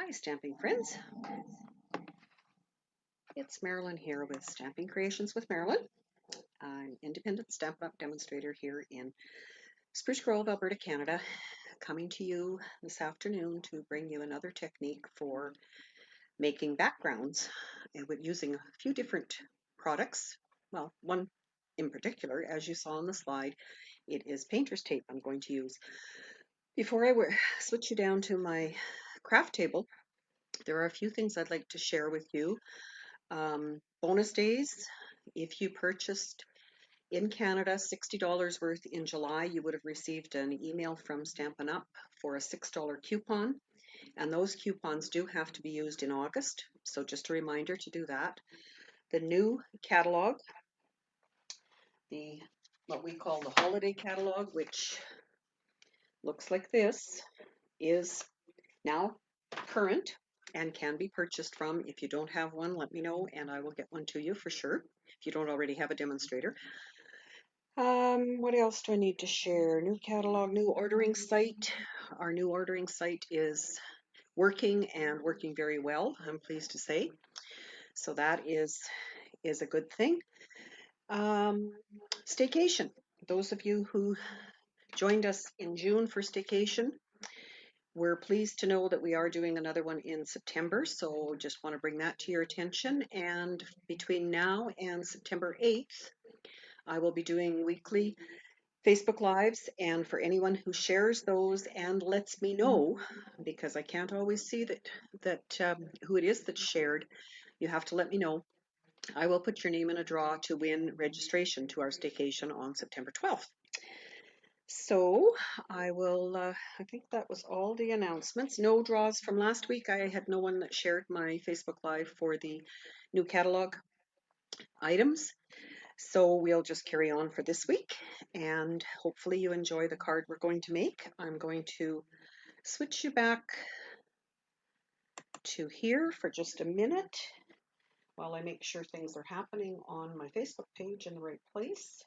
Hi, stamping friends. It's Marilyn here with Stamping Creations with Marilyn. I'm independent Stampin' Up! Demonstrator here in Spruce Grove, Alberta, Canada, coming to you this afternoon to bring you another technique for making backgrounds with using a few different products. Well, one in particular, as you saw on the slide, it is painter's tape I'm going to use. Before I switch you down to my craft table, there are a few things I'd like to share with you. Bonus days, if you purchased in Canada $60 worth in July, you would have received an email from Stampin' Up! For a $6 coupon, and those coupons do have to be used in August, so just a reminder to do that. The new catalog, what we call the holiday catalog, which looks like this, is now current and can be purchased from. If you don't have one, let me know and I will get one to you for sure, if you don't already have a demonstrator. What else do I need to share? New catalog, new ordering site. Our new ordering site is working and working very well, I'm pleased to say. So that is a good thing. Staycation. Those of you who joined us in June for staycation, we're pleased to know that we are doing another one in September, so just want to bring that to your attention. And between now and September 8th, I will be doing weekly Facebook Lives, and for anyone who shares those and lets me know, because I can't always see who it is that's shared, you have to let me know. I will put your name in a draw to win registration to our staycation on September 12th. So I think that was all the announcements. No draws from last week. I had no one that shared my Facebook Live for the new catalog items. So we'll just carry on for this week, and hopefully you enjoy the card we're going to make. I'm going to switch you back to here for just a minute while I make sure things are happening on my Facebook page in the right place.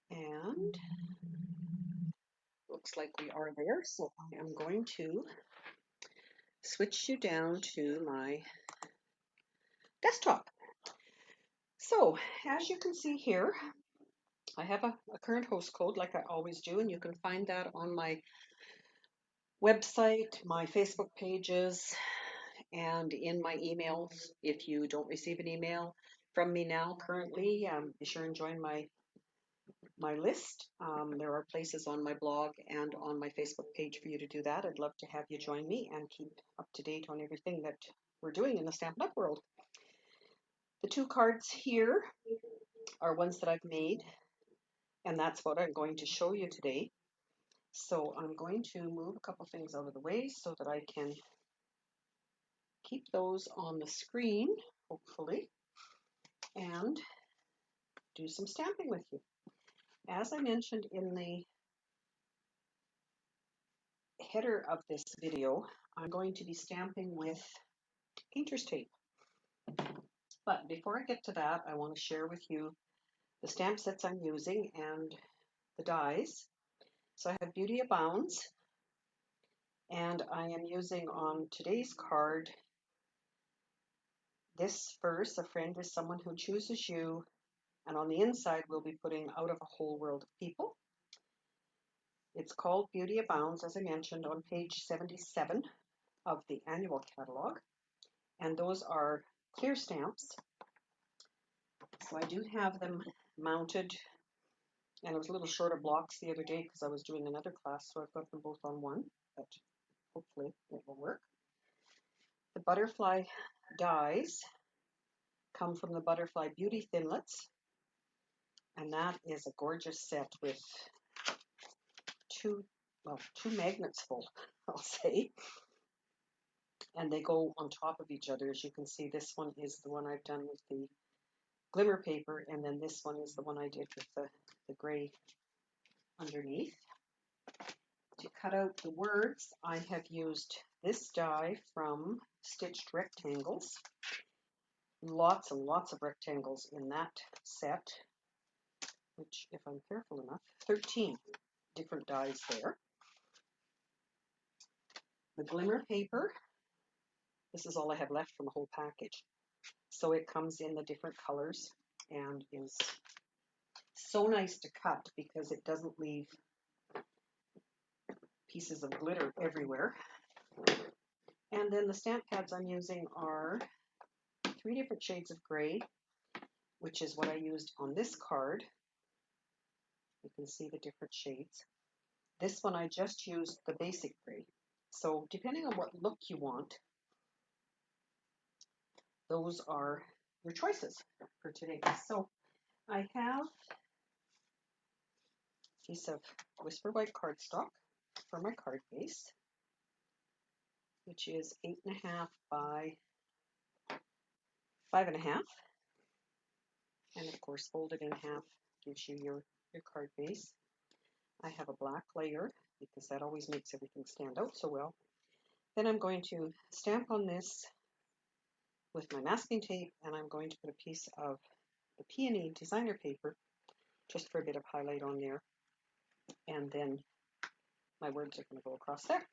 And looks like we are there, so I am going to switch you down to my desktop. So as you can see here, I have a current host code like I always do, and you can find that on my website, my Facebook pages, and in my emails. If you don't receive an email from me now currently, be sure and join my list. There are places on my blog and on my Facebook page for you to do that. I'd love to have you join me and keep up to date on everything that we're doing in the Stampin' Up! World. The two cards here are ones that I've made, and that's what I'm going to show you today. So I'm going to move a couple things out of the way so that I can keep those on the screen, hopefully, and do some stamping with you. As I mentioned in the header of this video, I'm going to be stamping with painter's tape. But before I get to that, I want to share with you the stamp sets I'm using and the dies. So I have Beauty Abounds, and I am using on today's card this verse, "A friend is someone who chooses you," and on the inside we'll be putting "out of a whole world of people." It's called Beauty Abounds, as I mentioned, on page 77 of the annual catalog, and those are clear stamps. So I do have them mounted, and I was a little short of blocks the other day because I was doing another class, so I've got them both on one, but hopefully it will work. The butterfly dies come from the Butterfly Beauty Thinlits, and that is a gorgeous set with two magnets full, I'll say, and they go on top of each other. As you can see, this one is the one I've done with the glimmer paper, and then this one is the one I did with the gray underneath. To cut out the words, I have used this die from Stitched Rectangles. Lots and lots of rectangles in that set, which, if I'm careful enough, 13 different dies there. The glimmer paper, this is all I have left from the whole package. So it comes in the different colors and is so nice to cut because it doesn't leave pieces of glitter everywhere. And then the stamp pads I'm using are 3 different shades of gray, which is what I used on this card. You can see the different shades. This one I just used the basic gray. So depending on what look you want, those are your choices for today. So I have a piece of Whisper White cardstock for my card base, which is 8.5 by 5.5. And of course, folded in half gives you your card base. I have a black layer because that always makes everything stand out so well. Then I'm going to stamp on this with my masking tape, and I'm going to put a piece of the peony designer paper just for a bit of highlight on there. And then my words are going to go across there.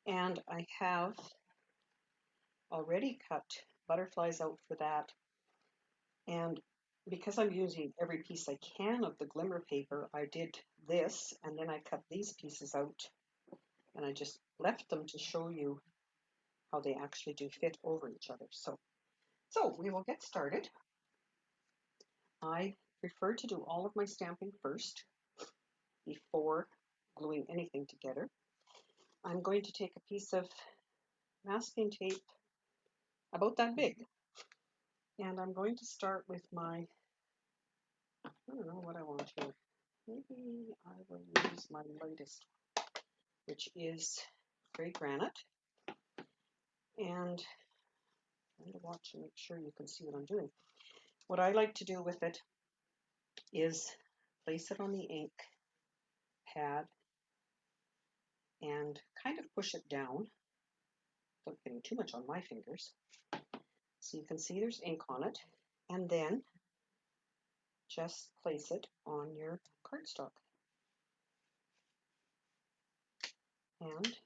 And I have already cut butterflies out for that. And because I'm using every piece I can of the glimmer paper, I did this, and then I cut these pieces out, and I just left them to show you how they actually do fit over each other. So we will get started. I prefer to do all of my stamping first before gluing anything together. I'm going to take a piece of masking tape about that big, and I'm going to start with my, I don't know what I want here. Maybe I will use my lightest, which is gray granite. And I'm going to watch and make sure you can see what I'm doing. What I like to do with it is place it on the ink pad and kind of push it down without getting too much on my fingers. So you can see there's ink on it, and then just place it on your cardstock. And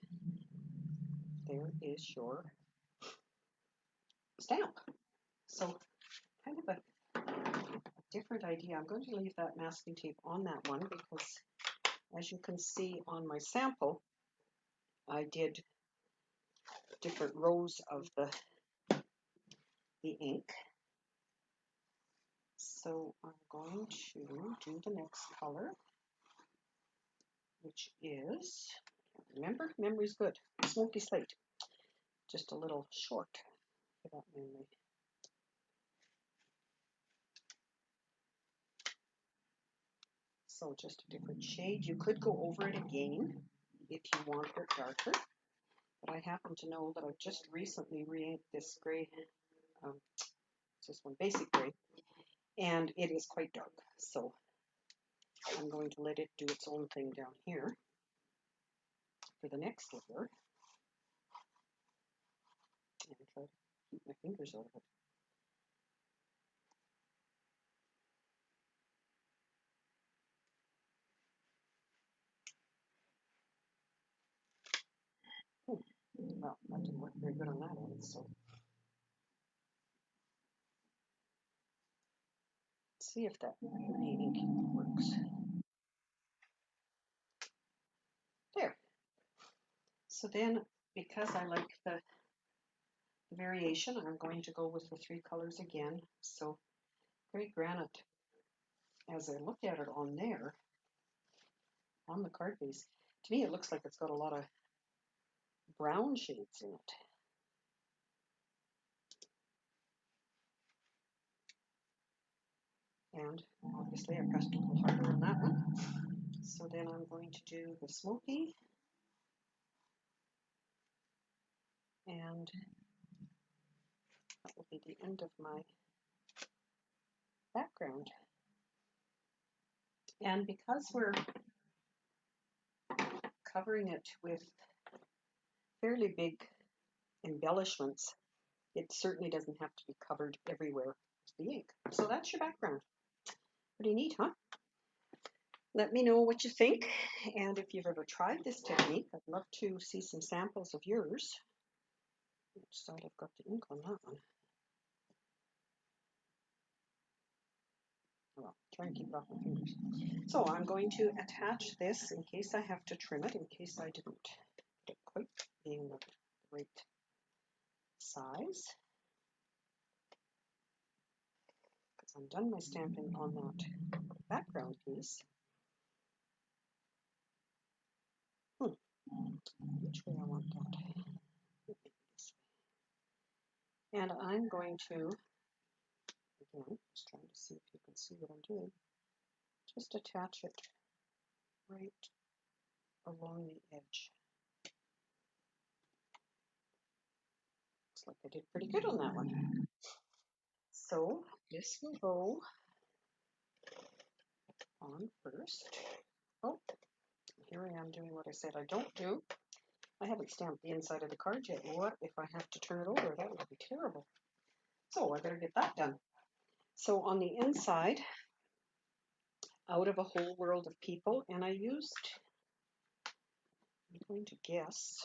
there is your stamp. So kind of a different idea. I'm going to leave that masking tape on that one because, as you can see on my sample, I did different rows of the ink. So I'm going to do the next color, which is, remember, memory's good, smoky slate. Just a little short for that memory. So just a different shade. You could go over it again if you want it darker, but I happen to know that I've just recently re-inked this gray, this one basic gray, and it is quite dark. So I'm going to let it do its own thing down here for the next layer, and try to keep my fingers out of it. Well, that didn't work very good on that end, so let's see if that re-inking works. There. So then, because I like the variation, I'm going to go with the 3 colors again. So gray granite, as I look at it on there, on the card base, to me it looks like it's got a lot of brown shades in it. And obviously I pressed a little harder on that one. So then I'm going to do the smoky, and that will be the end of my background. And because we're covering it with fairly big embellishments, it certainly doesn't have to be covered everywhere with the ink. So that's your background. Pretty neat, huh? Let me know what you think, and if you've ever tried this technique, I'd love to see some samples of yours. Which side I've got the ink on that one? Well, try and keep it off my fingers. So I'm going to attach this in case I have to trim it, in case I didn't get it quite being the right size. Because I'm done my stamping on that background piece. Which way I want that? And I'm going to, again, just trying to see if you can see what I'm doing, just attach it right along the edge. Looks like I did pretty good on that one. So this will go on first. Oh, here I am doing what I said I don't do. I haven't stamped the inside of the card yet. What if I have to turn it over? That would be terrible. So I better get that done. So on the inside, out of a whole world of people, and I used, I'm going to guess,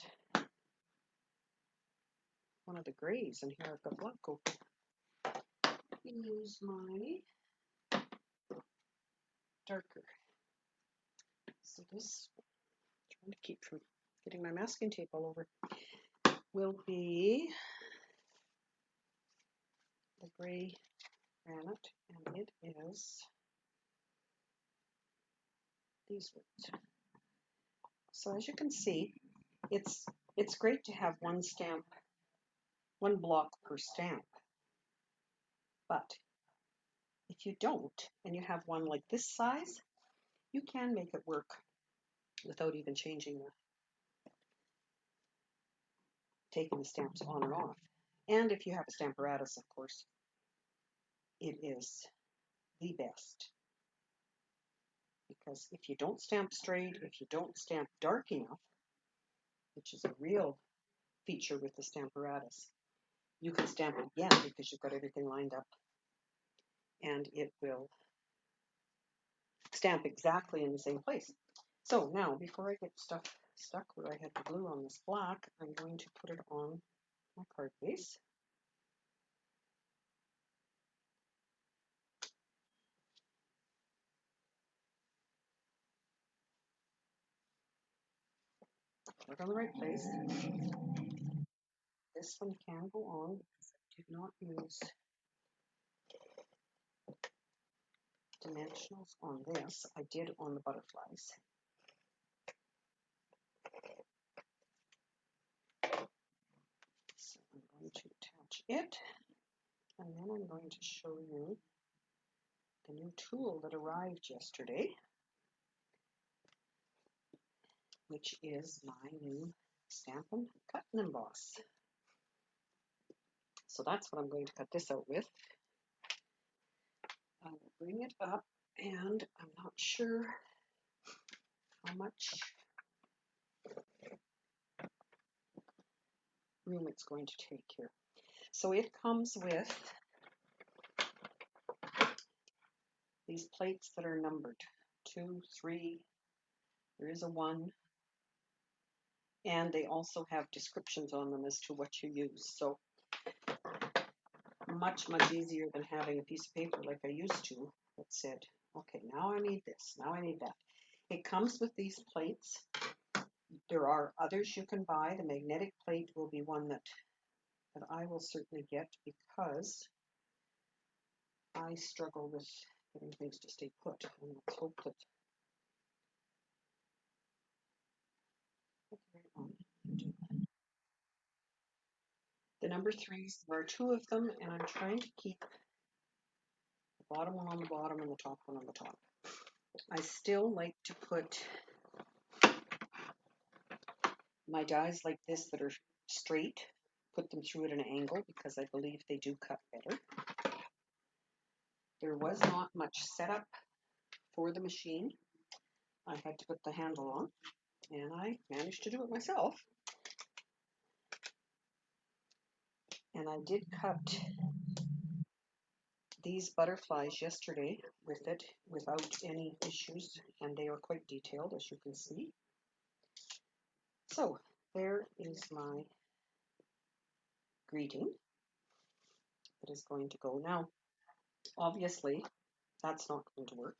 one of the grays, and here I've got black open. Use my darker. So this, trying to keep from getting my masking tape all over, will be the gray granite, and it is these words. So as you can see, it's great to have one stamp, one block per stamp. But if you don't, and you have one like this size, you can make it work without even changing taking the stamps on and off. And if you have a stamparatus, of course, it is the best. Because if you don't stamp straight, if you don't stamp dark enough, which is a real feature with the stamparatus, you can stamp it again because you've got everything lined up, and it will stamp exactly in the same place. So now, before I get stuff stuck where I had the glue on this black, I'm going to put it on my card base. Put it on the right place. This one can go on because I did not use dimensionals on this. I did on the butterflies. So I'm going to attach it, and then I'm going to show you the new tool that arrived yesterday, which is my new Stampin' Cut and Emboss. So that's what I'm going to cut this out with. I will bring it up, and I'm not sure how much room it's going to take here. So it comes with these plates that are numbered, 2, 3, there is a 1, and they also have descriptions on them as to what you use. So much easier than having a piece of paper like I used to that said, okay, now I need this, now I need that. It comes with these plates. There are others you can buy. The magnetic plate will be one that I will certainly get because I struggle with getting things to stay put. And let's hope that the number 3s, there are 2 of them, and I'm trying to keep the bottom one on the bottom and the top one on the top. I still like to put my dies like this that are straight, put them through at an angle because I believe they do cut better. There was not much setup for the machine. I had to put the handle on, and I managed to do it myself. And I did cut these butterflies yesterday with it without any issues, and they are quite detailed, as you can see. So there is my greeting that is going to go. Now, obviously, that's not going to work.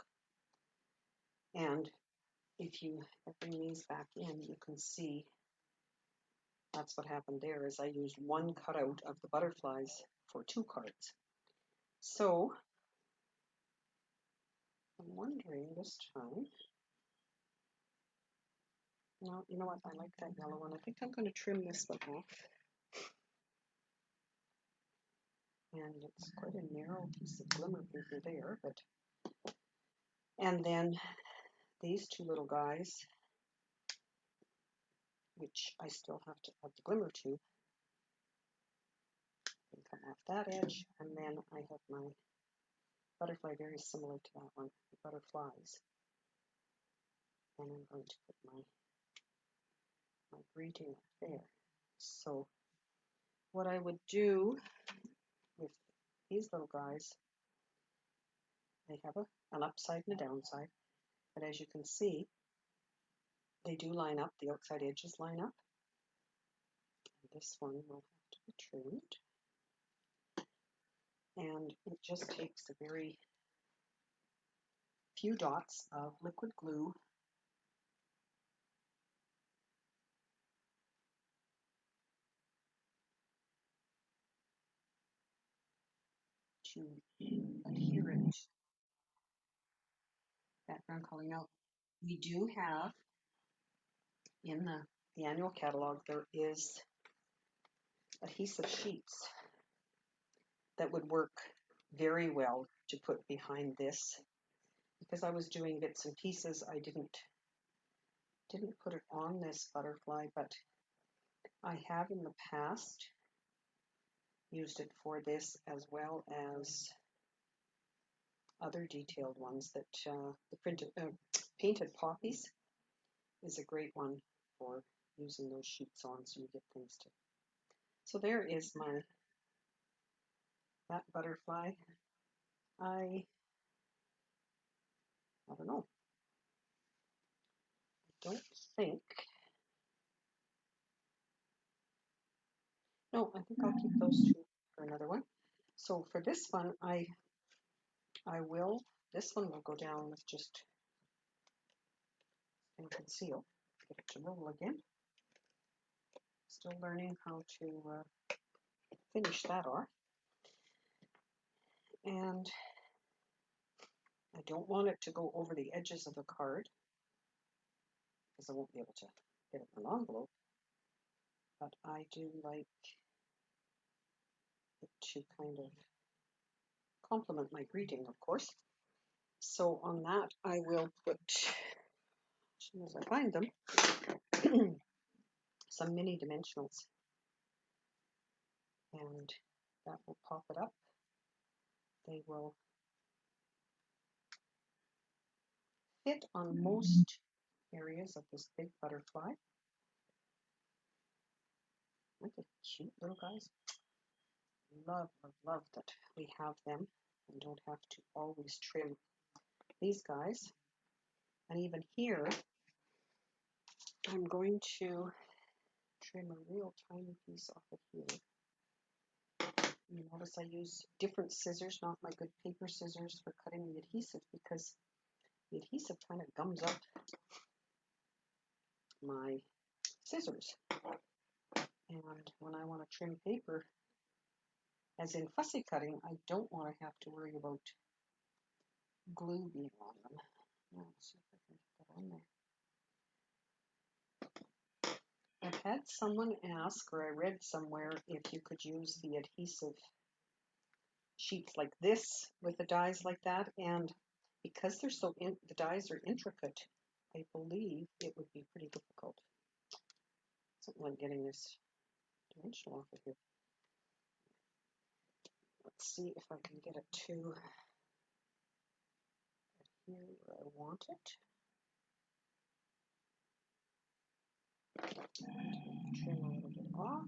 And if you bring these back in, you can see that's what happened there is I used one cutout of the butterflies for 2 cards. So I'm wondering this time, no, you know what, I like that yellow one. I think I'm going to trim this one off. And it's quite a narrow piece of glimmer paper there, but, and then these 2 little guys, which I still have to add the glimmer to, and come off that edge, and then I have my butterfly very similar to that one, the butterflies. And I'm going to put my greeting there. So what I would do with these little guys, they have an upside and a downside, but as you can see, they do line up, the outside edges line up. And this one will have to be trimmed. And it just takes a very few dots of liquid glue to adhere it. Background calling out. We do have in the annual catalog, there is adhesive sheets that would work very well to put behind this. Because I was doing bits and pieces, I didn't put it on this butterfly, but I have in the past used it for this as well as other detailed ones that the painted poppies is a great one for using those sheets on so you get things to. So there is that butterfly. I don't know. I don't think. No, I think I'll keep those 2 for another one. So for this one, this one will go down with just and conceal. Get it to roll again. Still learning how to finish that off. And I don't want it to go over the edges of the card because I won't be able to get it in an envelope. But I do like it to kind of complement my greeting, of course. So on that, I will put, as soon as I find them, some mini dimensionals. And that will pop it up. They will fit on most areas of this big butterfly. Aren't they cute little guys? Love, love, love that we have them and don't have to always trim these guys. And even here, I'm going to trim a real tiny piece off of here. You notice I use different scissors, not my good paper scissors for cutting the adhesive because the adhesive kind of gums up my scissors. And when I want to trim paper, as in fussy cutting, I don't want to have to worry about glue being on them. Let's see if I can get that on there. I've had someone ask, or I read somewhere, if you could use the adhesive sheets like this with the dies like that, and because they're the dies are intricate, I believe it would be pretty difficult. Something like getting this dimensional off of here. Let's see if I can get it to here where I want it. And trim a little bit off.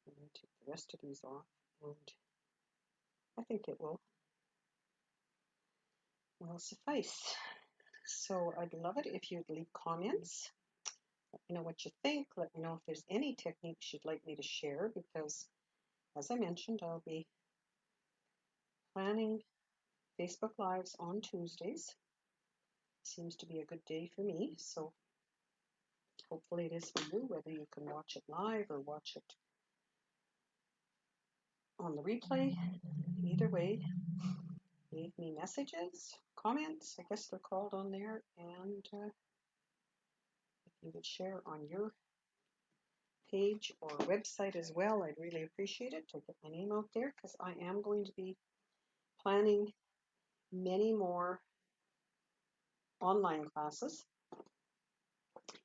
And then take the rest of these off. And I think it will suffice. So I'd love it if you'd leave comments. Let me know what you think. Let me know if there's any techniques you'd like me to share, because as I mentioned, I'll be planning Facebook Lives on Tuesdays. Seems to be a good day for me, so hopefully it is for you, whether you can watch it live or watch it on the replay. Either way, leave me messages, comments, I guess they're called on there, and if you would share on your page or website as well, I'd really appreciate it to get my name out there, because I am going to be planning many more online classes,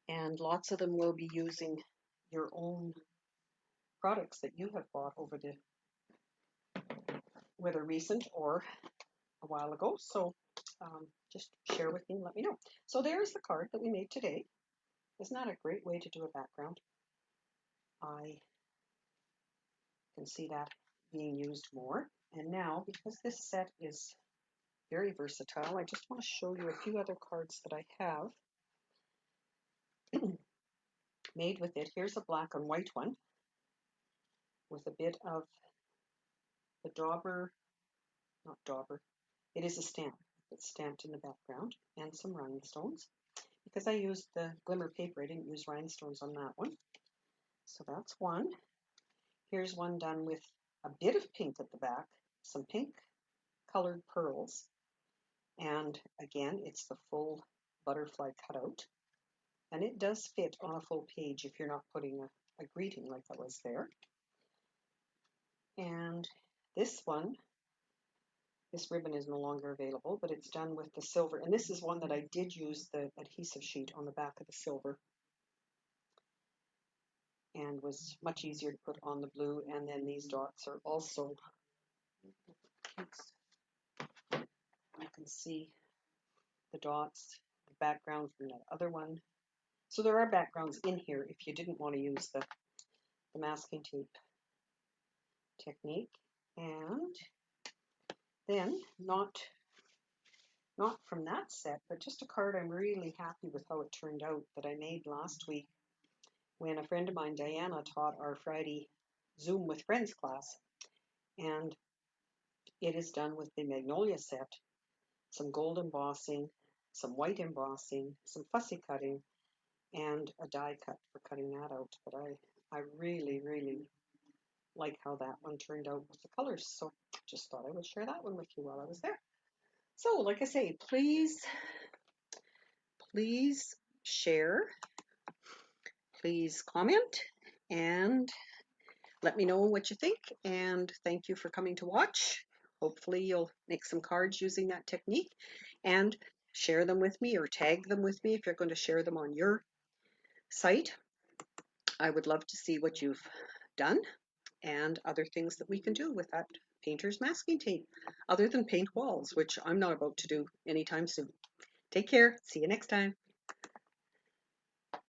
and lots of them will be using your own products that you have bought over the, whether recent or a while ago. So just share with me and let me know. So there's the card that we made today. Isn't that a great way to do a background? I can see that being used more. And now, because this set is very versatile, I just want to show you a few other cards that I have made with it. Here's a black and white one with a bit of the dauber, not dauber, it is a stamp. It's stamped in the background, and some rhinestones. Because I used the glimmer paper, I didn't use rhinestones on that one. So that's one. Here's one done with a bit of pink at the back, some pink colored pearls, and again, it's the full butterfly cutout. And it does fit on a full page if you're not putting a greeting like that was there. And this one, this ribbon is no longer available, but it's done with the silver. And this is one that I did use the adhesive sheet on the back of the silver, and was much easier to put on the blue. And then these dots are also, you can see the dots, the background from that other one. So there are backgrounds in here if you didn't want to use the masking tape technique. And then, not from that set, but just a card I'm really happy with how it turned out, that I made last week when a friend of mine, Diana, taught our Friday Zoom with Friends class. And it is done with the Magnolia set, some gold embossing, some white embossing, some fussy cutting, and a die cut for cutting that out. But I really, really like how that one turned out with the colors. So just thought I would share that one with you while I was there. So like I say, please share, please comment, and let me know what you think. And thank you for coming to watch. Hopefully you'll make some cards using that technique and share them with me, or tag them with me if you're going to share them on your site. I would love to see what you've done and other things that we can do with that painter's masking tape, other than paint walls, which I'm not about to do anytime soon. Take care. See you next time.